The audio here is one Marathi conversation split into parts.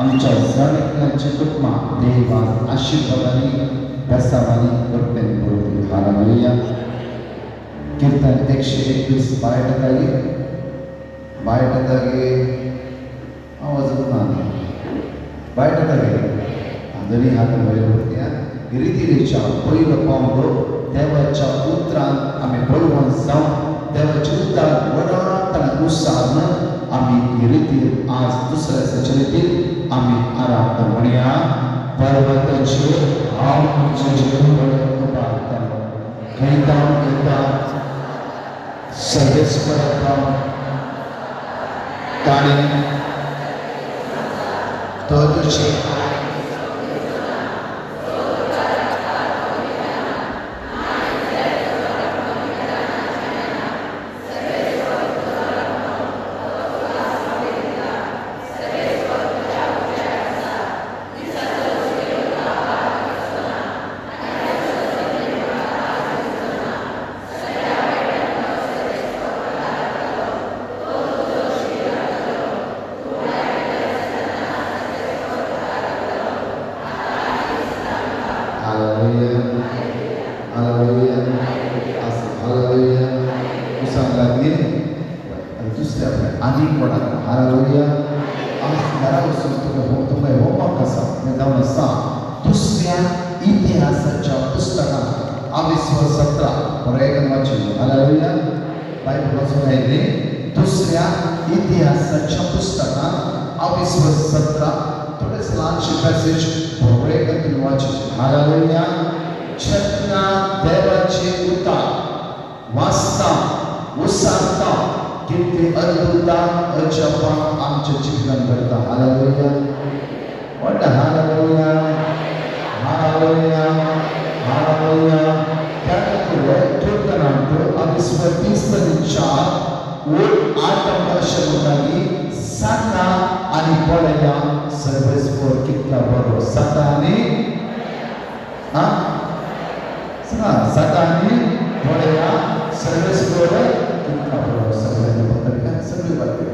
आमच्या जणिकांची कुटुंबा देवान आशीर्वादांनी बेसावांनी करपेन करून हालेलुया. कीर्तन 121 बायटतागे आवाज ना बायटतागे आदरी हात वयरवत्या गिरितिरेच्या पहिलो पावलो देवाच्या उतरांत आमी बळवंत जावन देवाच्या उतरांत वडात आनी उत्साहान आमी गिरितीर आज दुसऱ्या सचरितीर आमी आराधना म्हणया. पर्वताचे हांव तुमचे जीवन पाळटलो खंयता खंयता सर्वेस्परांता ताणें तो तुजे दुसऱ्या इतिहासाच्या पुस्तकात 17 पर्यटन वाचन हालेलुया. बायबल वाचून आहे दुसऱ्या इतिहासाच्या पुस्तकात 17 थोडेच लहानशे पॅसेज पर्यटन तुम्ही वाचन हालेलुया. छतना देवाचे उतार वाचता उसारता किती अद्भुत अजबा आमच्या जीवन घडता hallelujah. What hallelujah, hallelujah, hallelujah. त्यानंतर कीर्तनांत 24 ओळ 8 शब्दांनी साता आणि पळया सर्वेस्वर कितला बरो साता आणि साता आणि पळया सर्वेस्वर कितला बरो सगळ्यांनी पत्रकार सगळे बातमी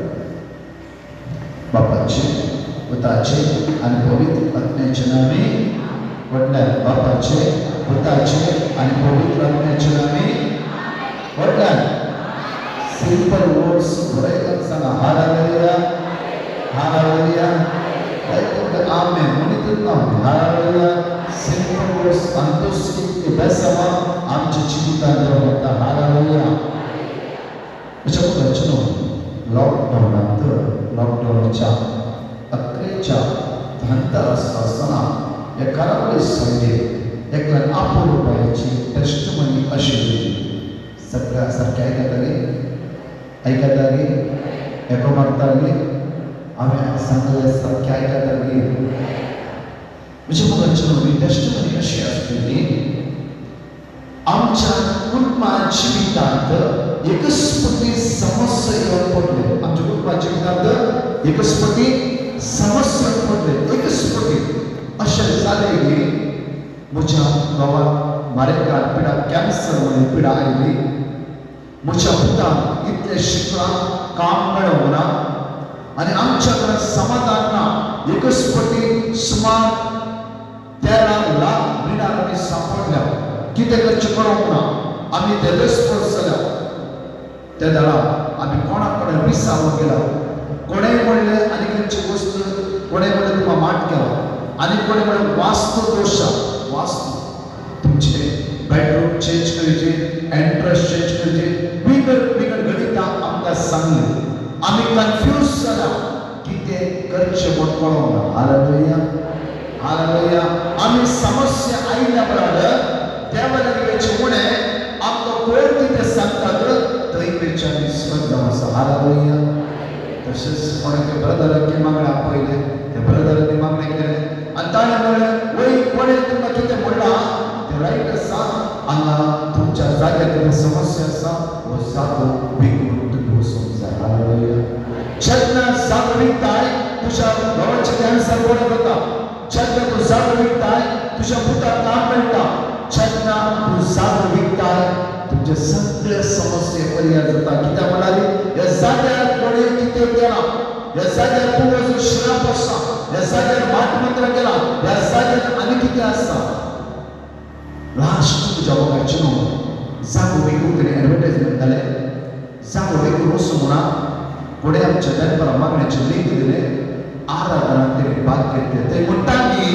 बापाचे पुताचे आणि पवित्र आत्म्याचे नामे वडल्या बापाचे पुताचे आणि पवित्र आत्म्याचे नामे वडल्या सिंपल वर्ड्स बरेच सांगा हालेलुया हालेलुया ऐकून आमेन म्हणत ना हालेलुया. सिंपल वर्ड्स अंतस्थित बेसावा आमच्या जीवितात होता हालेलुया. त्याच्यामुळे चलो लॉकडाऊनच्या अकरेच्या धनतेरस असताना या कारावळी संडे एक लाखो रुपयाची टेस्टमनी अशी दिली. सगळ्या सारख्या ऐकताली एको मारताली आम्ही सांगले सारख्या ऐकताली म्हणजे मग चलो टेस्टमनी अशी असलेली आमच्या कुटुंबाच्या जीवितात एकस्पटी समस्या येऊन पडले. आमच्या कुटुंबाच्या जीवितात एकस्पटी समस्या पडले एकस्पटी अशें जालें की म्हज्या गांवांत मारेकार पिडा कॅन्सर म्हणून पिडा आयली. म्हज्या पुताक इतलें शिकला काम मेळोना आनी आमच्या घरांत समाधान ना. एकस्पटी सुमार 13 लाख मिणार आमी सांपडल्या. कितें करचें कळोंक ना. आमी ते रेस्पॉन्स जाल्या. त्या दाडा आमी कोणाक कोणें विसावून गेला. कोणें म्हणलें आनी खंयची वस्त कोणें म्हणलें तुका माट केला आनी कोणें म्हणलें वास्तू दोश वास्तू तुमचे बेडरूम चेंज करचे एंट्रन्स चेंज करचे बिगड गणितां आमकां सांगली. आमी कन्फ्यूज जाला कितें करचें म्हूण कळोंक ना. Hallelujah hallelujah. आमी समस्या आयिल्ल्या बराबर देवाचे उणें आमकां कोण कितें सांगतात थंय खंयच्यान विस्वास जावं आसा. हालेलुया. तशेंच कोणाक ब्रदराक मागणें आपयलें त्या ब्रदरांनी मागणें केलें आनी ताणें म्हणलें वय कोणें तुमकां कितें म्हणलां तें रायट आसा. हांगा तुमच्या जाग्यार समस्या आसा हो जागो विकून तुमी वचूंक जाय. हालेलुया. जेन्ना जागो विकताय तुज्या घोवाचें कॅन्सर बरो जाता. जेन्ना तूं जागो विकताय तुज्या पुताक काम मेळटा. जेन्ना तूं जागो विकताय तुमचे सगळे समस्या परिहार जाता. कित्याक म्हणाली ह्या जाग्यार कोणें कितें केलां ह्या जाग्यार तूं वचून श्राप आसा ह्या जाग्यार माटमंत्र केला ह्या जाग्यार आनी कितें आसा लास्ट तुज्या वगाची न्हू जागो वेगळो कितें एडवर्टायजमेंट जाले जागो वेगळो वचूं म्हणा फुडें आमच्या दनपारां मागण्याचें लिंक दिलें आराधनांत तेणें भाग घेतले थंय म्हणटा की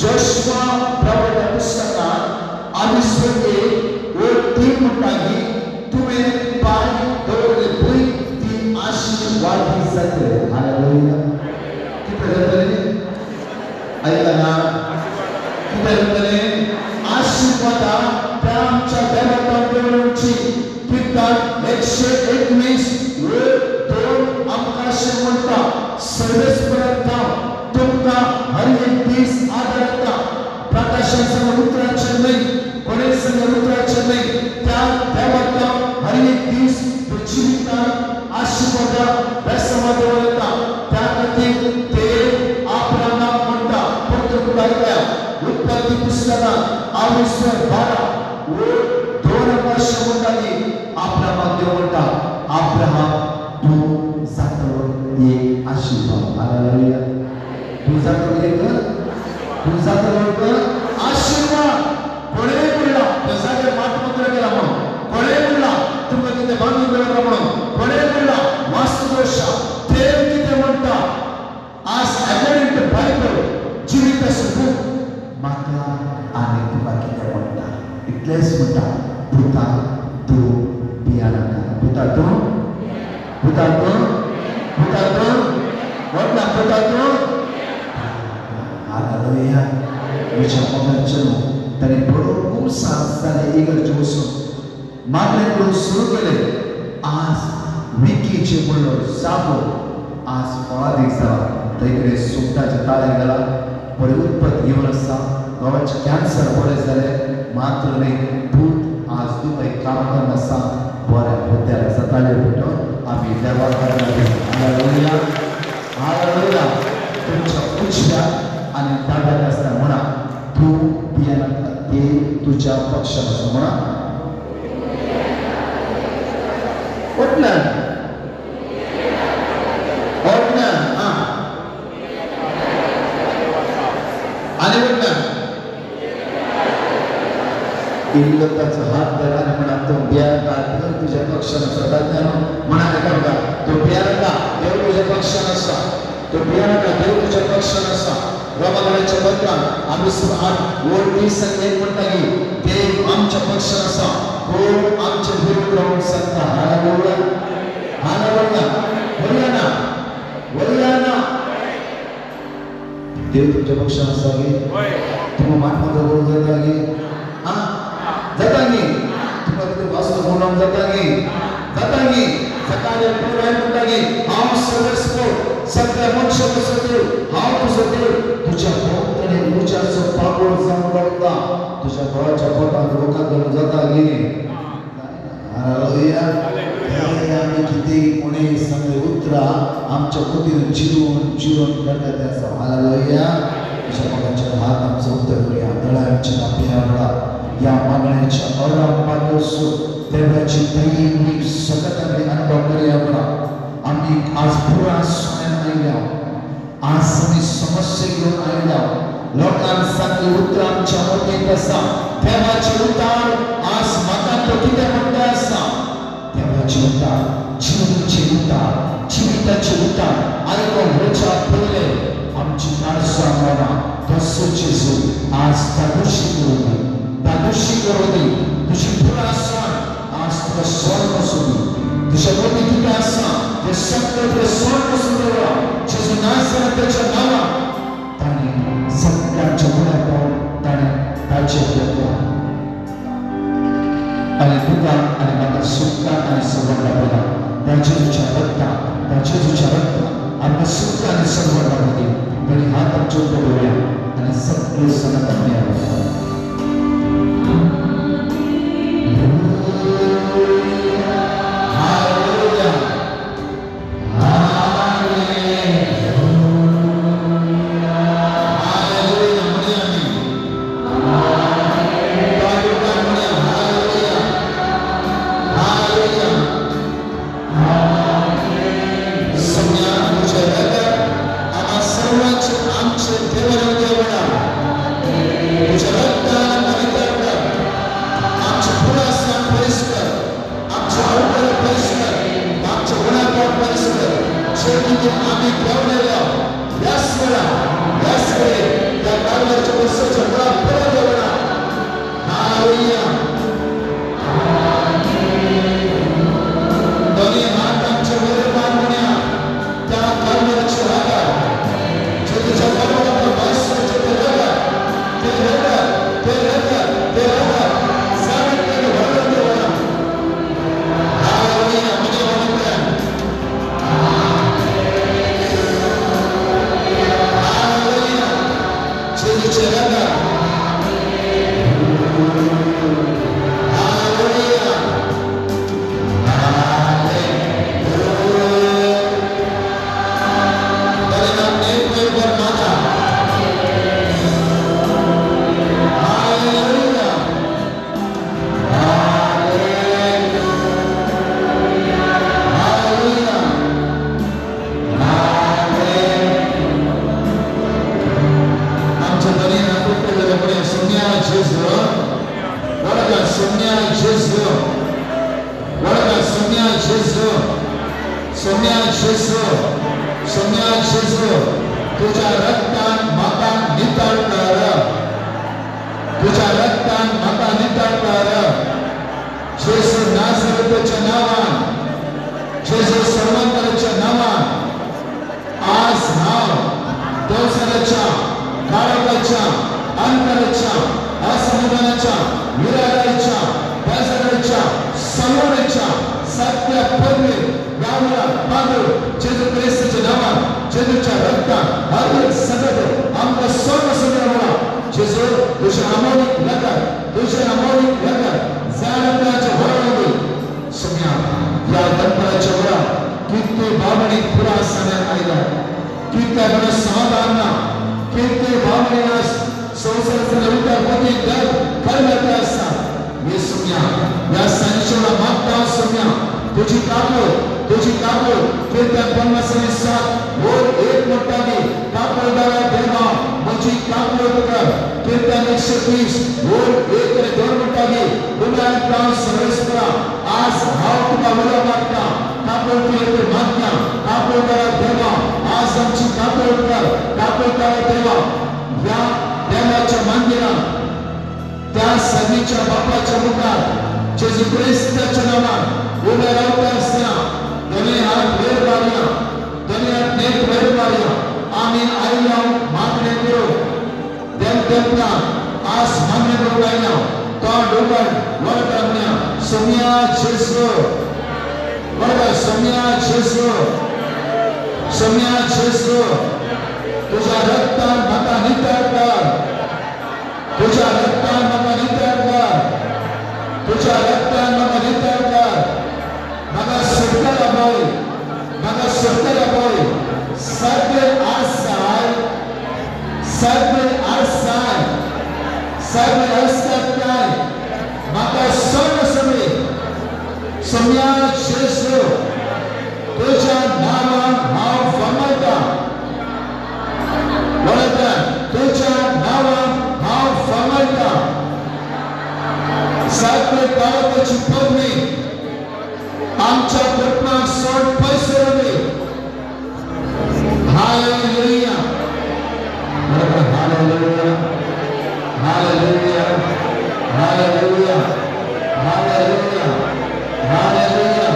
जोशुआ प्रवक्त्या पुस्तकांत आमी सोदे वो तीन म्हणटा की तुवें पांय दवरले पळय ती आशीर्वादी जातले हालेलुया कितें जातलें आयकला ना कितें जातलें आशीर्वादा त्या आमच्या देवाक देवळांची कित्याक 121 दोन आकाशे म्हणटा सर्वेस्परांत तुमकां हर एक दीस आदार येता प्रकाशान संग उतराचें न्हय कोणे संग उतराचें न्हय त्या देवाक हर एक दीस जिवितांत आशीर्वादा बेसमा दवरता त्या खातीर ते अब्राहामाक म्हणटा पुत्र बायल्या उत्पत्ती पुस्तकांत 12 दोन आकाशे म्हणटा की अब्राहामाक देव म्हणटा अब्राहाम तू जातलो एक आशीर्वाद हालेलुया तू जातलो एक आशीर्वाद कोणे म्हणला त्या जाग्यार माटमंत्र केला म्हणून कोणे म्हणला तुमकां कितें बांदून दवरला म्हणून कोणे म्हणला वास्तुदोश देव कितें म्हणटा आज अकॉर्डिंग टू बायबल जिविताचो बूक म्हाका आनी तुका कितें म्हणटा इतलेंच म्हणटा पुता तूं भियानाका पुता तूं वडला पुता तूं हालेलुया म्हज्या मोगाचें ताणें बरोबर सांजताले इगर्जे वचून मागणे करून सुरू केले आज विकीचे म्हणलो जागो आज फळादीक जाला थंय कडेन सुंगटाचे ताळे गेला बरें उत्पत्त घेवन आसा गांवाचे कॅन्सर बरें जाले मात्र न्ही पूत आज दुबय काम करन आसा बऱ्या हुद्द्यार जाताले भेटून आमी देवाक हालेलुया हालेलुया तुमच्या उजव्याक आनी दाव्याक आसता म्हणा तूं भियेनाका ते तुज्या पक्षान आसा म्हणा ओटल्यान आनी ओटल्यान इल्लो ताचो हात धर आनी म्हणा तूं भियेनाका देव तुज्या पक्षान आसा म्हणा ताका बघा तूं भियेनाका देव तुज्या पक्षान आसा तूं भियेनाका देव तुज्या पक्षान आसा रोमांचे पत्रांत आमी 8:20 म्हणटा की देव आमच्या पक्षान आसा कोण आमचे विरोध रावंक शकता हालेलुया हालेलुया वरियाना देव तुमच्या पक्षान आसा की तुम्ही माटमंत्र करून जाता की जाता की तुमकां कितें वाचून म्हणून जाता की सकाळी पुराय म्हणटा की हांव सर्वस्व सगळ्या मनशाचो देव हांव तुजो देव तुज्या भोंवतणी उज्याचो पागोळ जावन रावता तुज्या घराच्या पोटांत लोकांक धरून जाता की हालेलुया आमी कितें कोणें सांगलें उतरां आमच्या कुतीन चिरून करता तें आसा हालेलुया तुज्या मोगाचेर हात आमचो उतर करुया दोळ्यांच्या आपल्या या मागण्याच्या अरापासून देवाची दैनिक सतत आमी अनुभव करूया म्हणा आमी आज पुरा सोण्यान आयल्या आज आमी समस्या घेवन आयल्या लोकांक सांगली उतर आमच्या मतींत आसा देवाची उतर आज म्हाका तो कितें म्हणटा आसा देवाची उतर जिवीताची उतर जिविताची उतर आयकून वच्या पयले आमची नाडसां म्हणा तसो जेजू आज दादोशी करून तुझी पुरा सण आज तुका सण पासून तुझ्या मतीं कितें आसा ते सगळें तुवें सण पासून दवरा जेजू नासरताच्या नांवान ताणें सगळ्यांच्या गुणाक पावून ताणें ताचेर घेतला आनी तुका आनी म्हाका सुखान आनी संवरला बघा त्या जेजूच्या रक्तान आमकां सुख आनी संवरला मदीं ताणें हात आमचे उपर दवरया आनी सगळ्यो सणां ताणें सर्वांचे आमचे देवाला देवळा तुझ्या रक्तानं पवित्र कर. आमचे पुरासन परिष्कार, आमचे अवघड परिष्कार, आमचे गुन्हेगार परिष्कार. जे किती आम्ही ठेवलेल्या याच वेळे त्या कालवरच्या वर्षाच्या मुळा परत देवळा. हालेलुया. दोन्ही हात आमचे वर बांधण्या त्या कालवरची रागा जे तुझ्या कालवरात बसण्याचे ते रागा सावित्र्याने भरलं देवळा. हालेलुया. म्हणजे म्हणतात हालेलुया. जे तुझे रागा हालेलुया. तुझ्या रक्तान म्हाका नितळ कर. तुझ्या रक्तान म्हाका नितळ कर. जेसू नासरताच्या नावान, जेसू सर्वंतराच्या नावान आज हांव दोसराच्या काळोखाच्या अंतराच्या असमाधानाच्या विरागाच्या बेजाराच्या समोरच्या सत्य पदवी गावला बांधून जेजू ख्रिस्ताच्या नावान जेजूच्या रक्तान हर सगळं आमका सर्व सगळं जेजू तुझे अमोलिक नगर, तुझे अमोलिक नगर जाणण्याच्या वरामध्ये सगळ्या या दंपराच्या वरा किती बाबणी पुरा असण्यात आलेला किती बरं समाधान किती बाबणीला संसाराचा विचार मध्ये दर करण्यात असतात. मी सगळ्या या संशोधना मागता सगळ्या तुझी कापड कीर्तन 50:7 और एक मोठाने कापड द्वारा देवा मुझी कापड कर. कीर्तन 130 और 1-2 मोठाने पुन्हा प्राण सर्विस करा. आज भाव तुला मला मागता कापड केले मागता कापड द्वारा देवा आज आमची कापड द्वारा देवा या देवाच्या मंदिरात त्या सगळीच्या बापाच्या मुखात जेजू ख्रिस्ताच्या नावात उभे राहत असताना दोन्ही हात वर मारूया, दोन्ही हात नेट वर मारूया. आम्ही आईला मागणे करू देवदेवता आज मागणे करू आईला तो डोकन वरकरण्या सोम्या जेसू वरका सोम्या जेसू तुझ्या रक्तान म्हाका नितळ कर. तुझ्या रक्तान म्हाका नितळ कर. तुझ्या रक्तान म्हाका नितळ कर. म्हाका सुटला बोल, म्हाका सुटला बोल. सगळे आसाय सगळे असतात काय म्हाका सगळे सोम्या जेसू तुझ्या नावान हांव फमयता. वळता तुझ्या नावान हांव फमयता. सगळे काळोखाची पदवी आमच्या पोटणाक सोड पयसरली. हालेलुया. हालेलुया. हालेलुया. हालेलुया. हालेलुया. हालेलुया.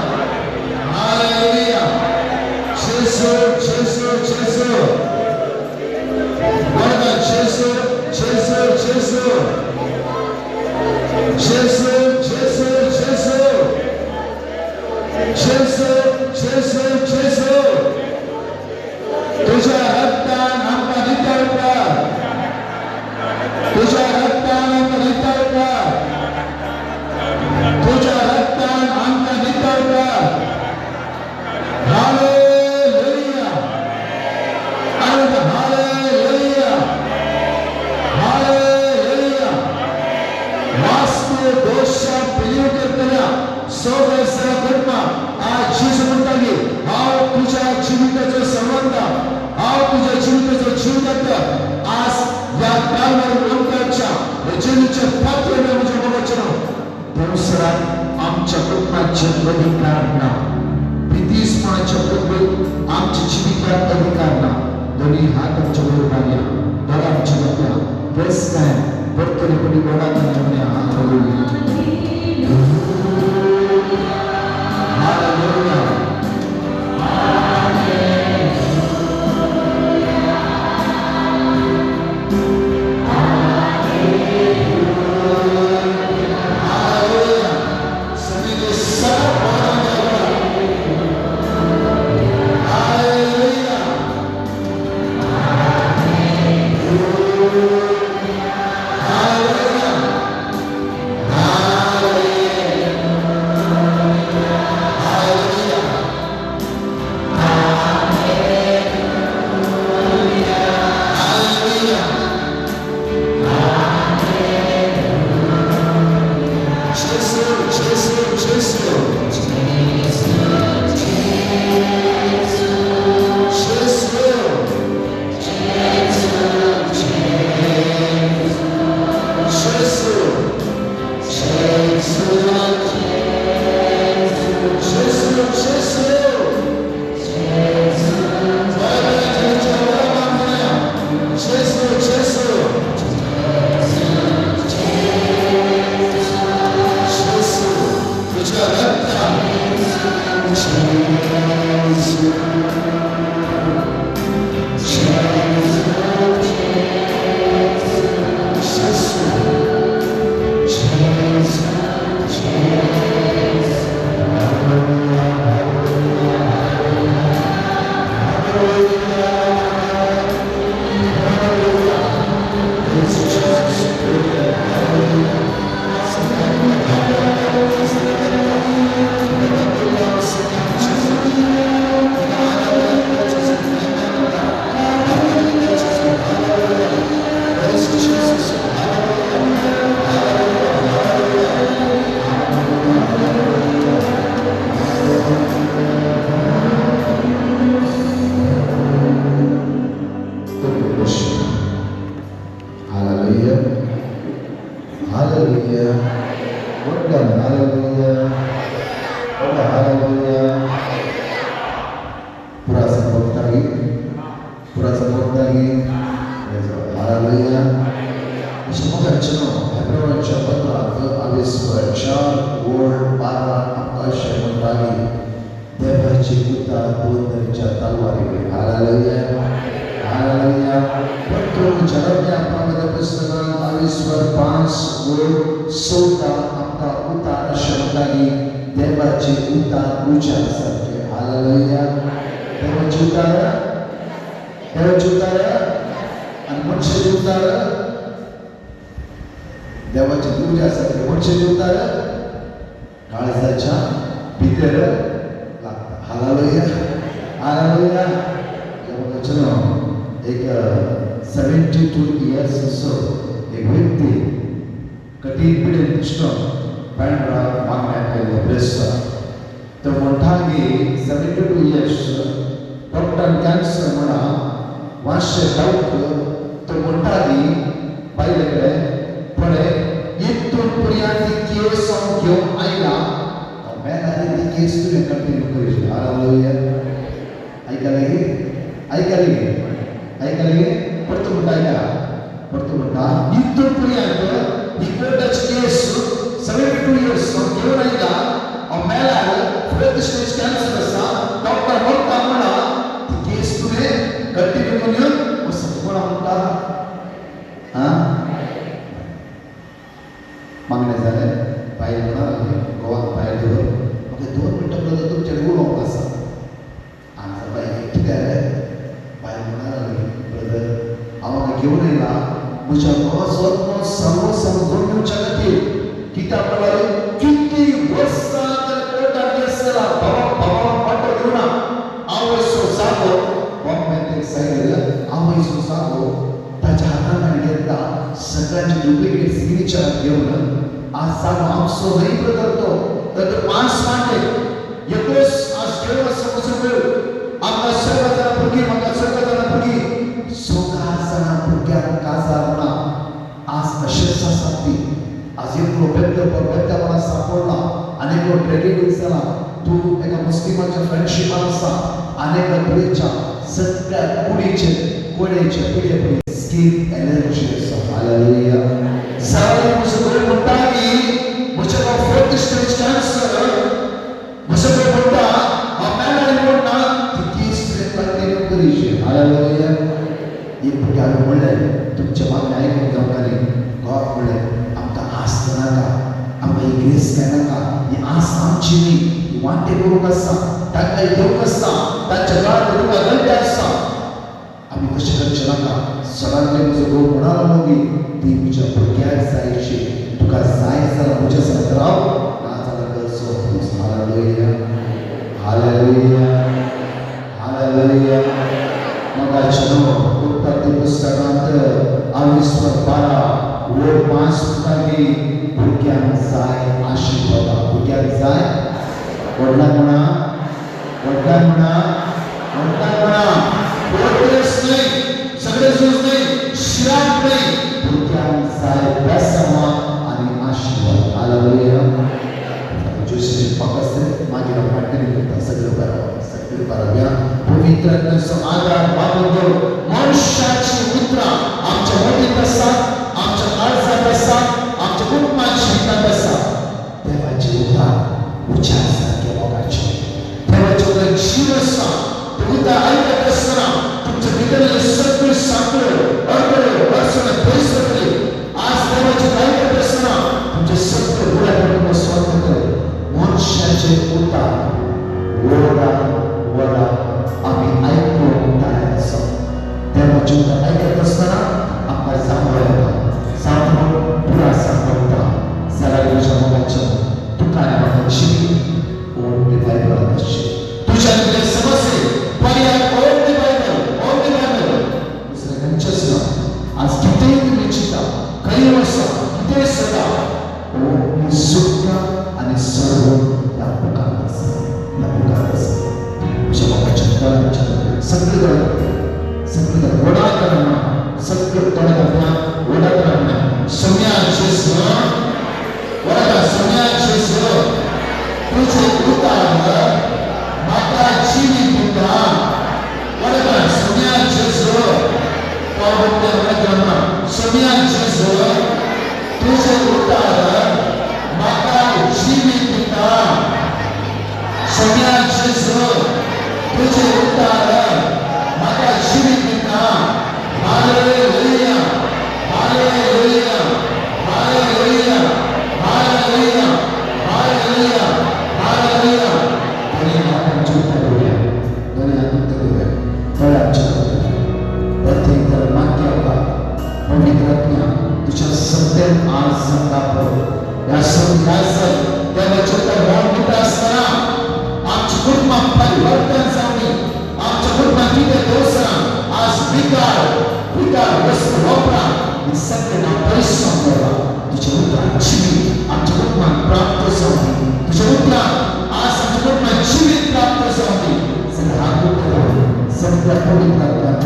हालेलुया. जेसू जेसू जेसू वरदा जेसू जेसू जेसू जेसू जेसू जेसू जेसू कालवारी लोकांच्या रचनेच्या पात्र म्हणजे वचन देवसरा आमच्या कुटुंबाचे अधिकार ना भीतीस्पणाच्या कुटुंब आमच्या जीविकात अधिकार ना दोन्ही हात आमच्या बरोबर या बघा आमच्या बघा प्रेस काय बरकरी पडी बघा तुमच्या हालेलुया देवाची पूजा साठी वंश जीवतार काळजाच्या भितर लागतात. Hallelujah hallelujah. वचन एक 72 इयर्स असो एक व्यक्ती कठीण पिढीत कृष्ण पांढरा मागण्यात प्रेसा तो मोठागी 72 इयर्स डॉक्टर कॅन्सर म्हणा वाशे डाऊट तो मोठागी पाहिलेकडे पडे इथून पर्यंत केस घेऊन आयला मेला ती केस तुझे कंटिन्यू करील. हालेलुया. ऐकायला परत म्हणता परत म्हणता इथून पर्यंत ही कोर्टाची केस 72 इयर्स घेऊन आयला मेला फोर्थ स्टेज कॅन्सर असा डॉक्टर म्हणता म्हणा ती केस तुझे कंटिन्यू करून असं कोणा म्हणता हा मागण्या झाल्या पाय म्हणाले गोवात पाय धरून मग 2 मिनिटं तुमच्या गुरु असा आमचा पाय ठीक आहे पाय म्हणाले ब्रदर आम्हाला घेऊन येला मुझ्या स्वप्न सर्व समजून घेऊच्या खातीर किती आपल्याला किती वर्ष कोर्टात केसला बाबा पाठव घेऊन आवयसो जागो बॉम्बे साईडला आवयसो जागो त्याच्या हाताने घेतला सगळ्यांची डुप्लिकेट सिग्नेचर घेऊन आज जागो आमचो नाही करतो तर 5 मांडे एकच आज घेऊन समोर मिळू आमका सर्व जण भुगी म्हाका सर्व जण भुगी 16 जण भुग्या काजार ना बेद्दपणा सापडला, अनेक ट्रेजेडीज जाला. तू एका मुस्लिमाच्या फ्रेंडशिपान आसा, अनेक पिढीच्या सगळ्या कुडीचे कोडेचे पिढे स्किन एलर्जी आसा. हालेलुया. सारे मुसलमान म्हणटा की म्हजे फोर्थ स्टेज कॅन्सर, म्हजे म्हणटा मेळ्ळें म्हणटा ती स्ट्रेट कंटिन्यू करीचे. हालेलुया. एक पुढे आमी म्हणलें तुमचे मागणी आयकून जावपानी गॉड म्हणलें आमकां आस नाका, आमकां ही ग्रेस नाका, ही आस आमची न्ही, ही वांटे करूंक आसता, तांकां घेवंक आसता, तांच्या काळात तुका गरज आसता. आमी तशें करचें नाका. सगळ्यांचे म्हजो घोव म्हणालो न्हू ती म्हज्या भुरग्याक जायची, तुका जाय जाल्यार म्हज्या सारको राव, ना जाल्यार कर सोड. हालेलुया. हालेलुया. हालेलुया. मगाची न्हू उत्पत्ती पुस्तकांत 22:12 वयर 5 पुस्तकांनी भुरग्यांक जाय आशिर्वाद, भुरग्यांक जाय. वडिलांक म्हणा, वडिलांक म्हणा, वडिलांक म्हणा, वडलेच नाही, सगळे जोच नाही, शिराक नाही, भुरग्यांक जाय बेसमा आणि आशिर्वाद. हालेलुया. जोशी फक्त मागीर कंटिन्यू करता. सगळें बरोबर, सगळें बरोबर. पवित्रात्म्याचो आदार मागून मनुष्याची उतरां आमच्या मतींत आसा, आमच्या काळजांत आसा, आमच्या कुटुंबाच्या हितांत आसा. देवाची उतार उच्चार सारके लोकांचे, देवाचे उतार जीव आसा. ते उतार आयकत आसतना तुमच्या भितरले सगळे सांकळे अडखळे अडचणी पयस जातले. आज देवाचे आयकत आसतना तुमचे सगळे बुऱ्या कुटुंब स्वतः करे. मनुष्याचे उतार वडा वडा आम्ही ऐकून तयार आसा. देवाचे उतार आयकत आसतना आमकां सांबाळटा, सांबाळून पुरा सांबाळटा. जाल्यार तुज्या मोगाच्या तुका म्हाका जिवी ओल्ड बायबलांत आसची. तुज्या भितर समस्ये पर्याय ओल्ड बायबल, ओल्ड बायबल दुसरें खंयचेच ना. आज कितेंय तुमी चिंता, खंय आसा, कितेंय सदा ओल्ड सुद्दां आनी सर्व ह्या बुकांत आसा, ह्या बुकांत आसा. तुज्या मोगाच्या तळांच्या सगळे सगळे वडा करना, सगळे तळांना वडा करना. सम्याचे स्वर वडा, सम्याचे स्वर तुझे उतार म्हाका जिवी दिता. वडा सम्याचे स्वर पवित्र वडा, सम्याचे स्वर तुझे उतार म्हाका जिवी दिता. सम्याचे स्वर तुझे उतार म्हाका जिवी दिता. हालेलुया. हालेलुया. हालेलुया. हालेलुया. हालेलुया. हालेलुया. दोन्ही हातांची उतार करूया, दोन्ही हात उतार करूया, तळांची करूया. प्रत्येक तर मागच्या होता पवित्रात्म्या तुझ्या सत्यात आज संताप या सत्यास देवाचे तर मौन कुठं असताना आमच्या कुटुंबात परिवर्तन जावणी, आमच्या कुटुंबात किती दोष आज विकार विकार वस्तू वापरा हे सगळे ना परिश्रम करा. तुझ्या उतरात जीवित आमच्या कुटुंबात प्राप्त जावणी, तुझ्या उतरात आज आमच्या कुटुंबात जीवित प्राप्त जावणी. सगळं हात उठवा, सगळ्या पवित्रात्म्यात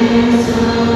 Yesus